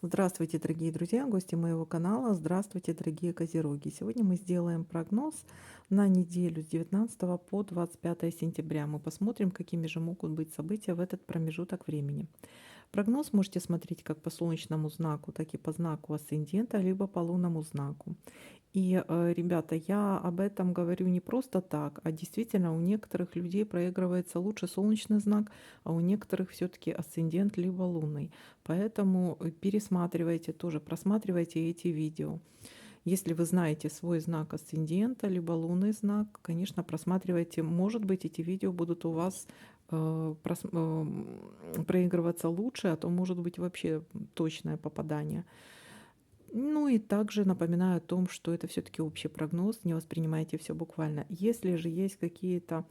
Здравствуйте, дорогие друзья, гости моего канала. Здравствуйте, дорогие козероги. Сегодня мы сделаем прогноз на неделю с 19 по 25 сентября. Мы посмотрим, какими же могут быть события в этот промежуток времени. Прогноз можете смотреть как по солнечному знаку, так и по знаку асцендента, либо по лунному знаку. И, ребята, я об этом говорю не просто так, а действительно у некоторых людей проигрывается лучше солнечный знак, а у некоторых все-таки асцендент либо лунный. Поэтому пересматривайте тоже, просматривайте эти видео. Если вы знаете свой знак асцендента, либо лунный знак, конечно, просматривайте. Может быть, эти видео будут у вас проигрываться лучше, а то может быть вообще точное попадание. Ну и также напоминаю о том, что это все-таки общий прогноз, не воспринимайте все буквально. Если же есть какие-то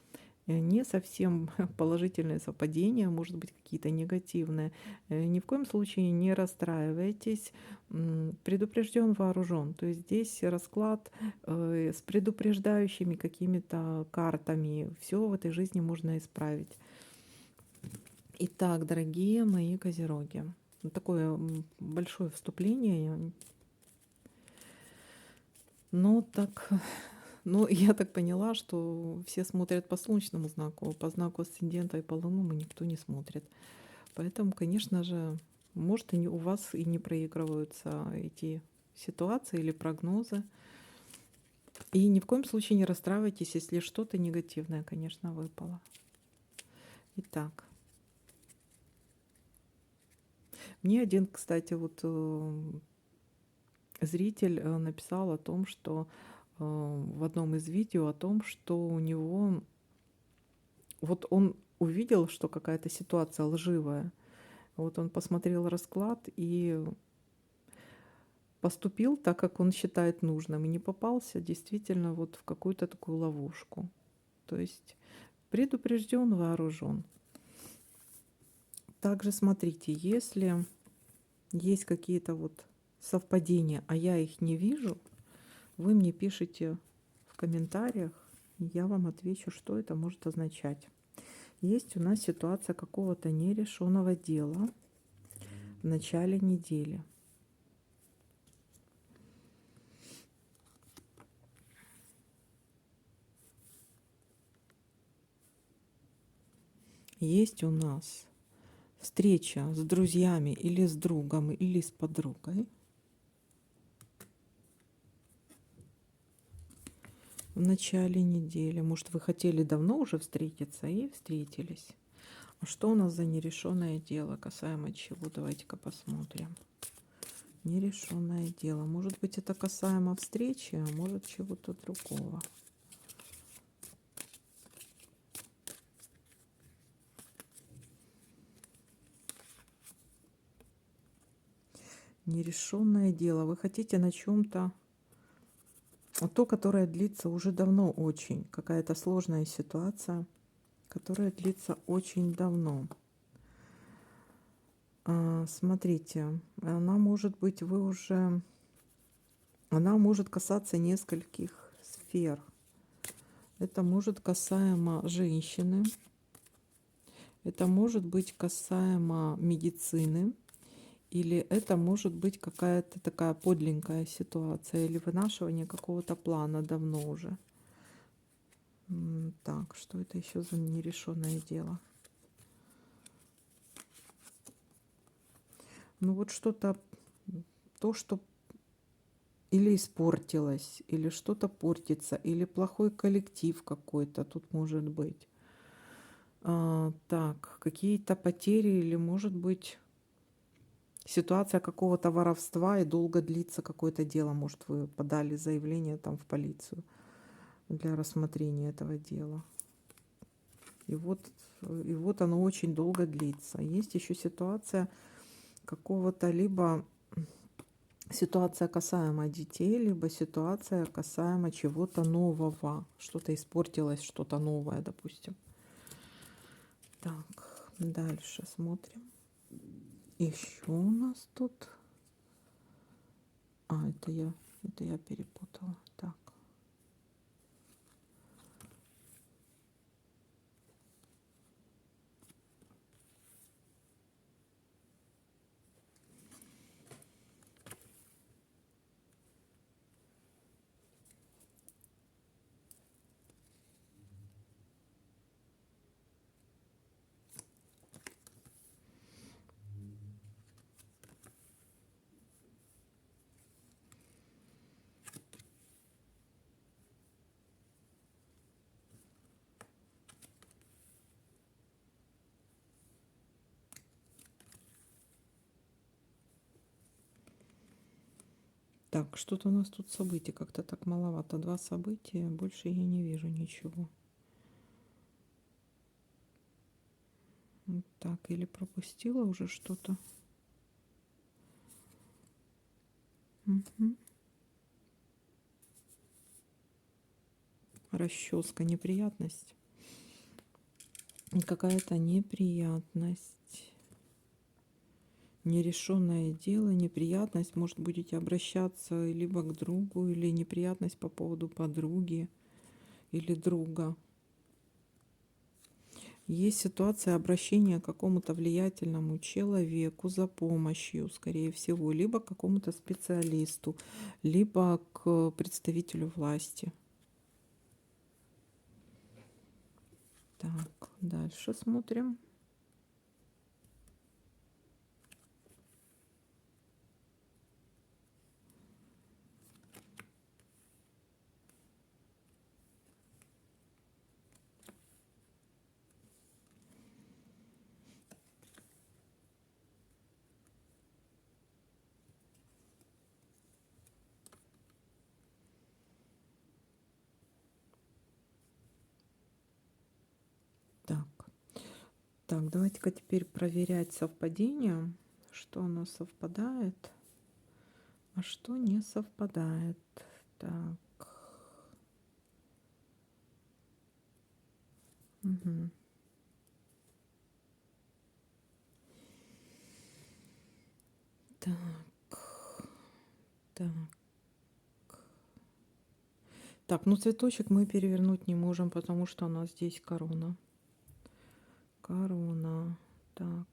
не совсем положительные совпадения, может быть, какие-то негативные, ни в коем случае не расстраивайтесь. Предупрежден, вооружен. То есть здесь расклад с предупреждающими какими-то картами. Все в этой жизни можно исправить. Итак, дорогие мои козероги, вот такое большое вступление. Ну так, ну я так поняла, что все смотрят по солнечному знаку, а по знаку асцендента и по лунному никто не смотрит. Поэтому, конечно же, может и у вас и не проигрываются эти ситуации или прогнозы. И ни в коем случае не расстраивайтесь, если что-то негативное, конечно, выпало. Итак, мне один, кстати, вот зритель написал о том, что в одном из видео о том, что у него вот он увидел, что какая-то ситуация лживая. Вот он посмотрел расклад и поступил так, как он считает нужным, и не попался действительно вот в какую-то такую ловушку. То есть предупрежден, вооружен. Также смотрите, если есть какие-то вот совпадения, а я их не вижу, вы мне пишите в комментариях, я вам отвечу, что это может означать. Есть у нас ситуация какого-то нерешенного дела в начале недели. Есть у нас встреча с друзьями или с другом, или с подругой в начале недели. Может, вы хотели давно уже встретиться и встретились. А что у нас за нерешенное дело, касаемо чего? Давайте-ка посмотрим. Нерешенное дело. Может быть, это касаемо встречи, а может чего-то другого. Нерешенное дело. Вы хотите на чем-то, то, которое длится уже давно очень. Какая-то сложная ситуация, которая длится очень давно. Смотрите, она может быть, она может касаться нескольких сфер. Это может касаемо женщины, это может быть касаемо медицины, или это может быть какая-то такая подленькая ситуация, или вынашивание какого-то плана давно уже. Так, что это еще за нерешенное дело? Ну вот что-то, то, что или испортилось, или что-то портится, или плохой коллектив какой-то тут может быть. Так, какие-то потери или, может быть, ситуация какого-то воровства и долго длится какое-то дело. Может, вы подали заявление там в полицию для рассмотрения этого дела. И вот оно очень долго длится. Есть еще ситуация какого-то либо ситуация касаемо детей, либо ситуация касаемо чего-то нового. Что-то испортилось, что-то новое, допустим. Так, дальше смотрим. Еще у нас тут... это я перепутала. Так. Так, что-то у нас тут событий как-то так маловато. 2 события, больше я не вижу ничего. Так, или пропустила уже что-то. Мгм. Расческа, неприятность. Какая-то неприятность. Нерешенное дело, неприятность. Может, будете обращаться либо к другу, или неприятность по поводу подруги или друга. Есть ситуация обращения к какому-то влиятельному человеку за помощью, скорее всего, либо к какому-то специалисту, либо к представителю власти. Так, дальше смотрим. Так, так, давайте-ка теперь проверять совпадение, что у нас совпадает, а что не совпадает. Так. Угу. Так, так. Так, ну цветочек мы перевернуть не можем, потому что у нас здесь корона. Корона. Так.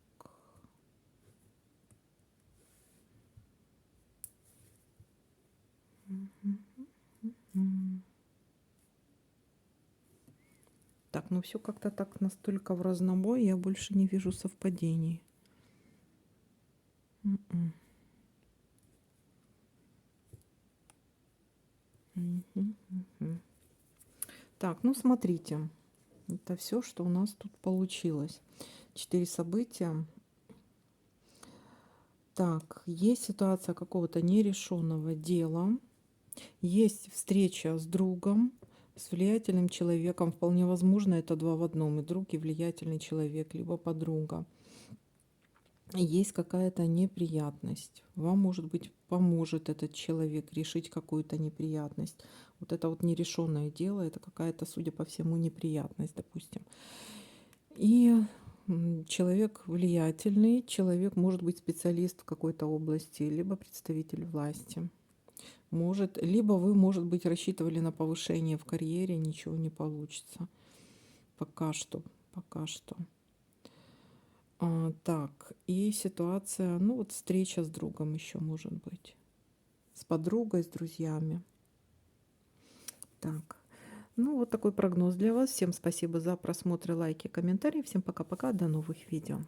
Так, ну все как-то так настолько в разнобой, я больше не вижу совпадений. Мгм. Мгм, мгм. Так, ну смотрите, это все, что у нас тут получилось. 4 события. Так, есть ситуация какого-то нерешенного дела, есть встреча с другом, с влиятельным человеком. Вполне возможно, это 2 в одном, и друг, и влиятельный человек, либо подруга. Есть какая-то неприятность. Вам, может быть, поможет этот человек решить какую-то неприятность. Вот это вот нерешенное дело, это какая-то, судя по всему, неприятность, допустим. И человек влиятельный, человек может быть специалист в какой-то области, либо представитель власти. Может, либо вы, может быть, рассчитывали на повышение в карьере, ничего не получится. Пока что, пока что. Так, и ситуация, ну вот встреча с другом еще может быть, с подругой, с друзьями. Так, ну вот такой прогноз для вас. Всем спасибо за просмотр, лайки, комментарии. Всем пока-пока, до новых видео.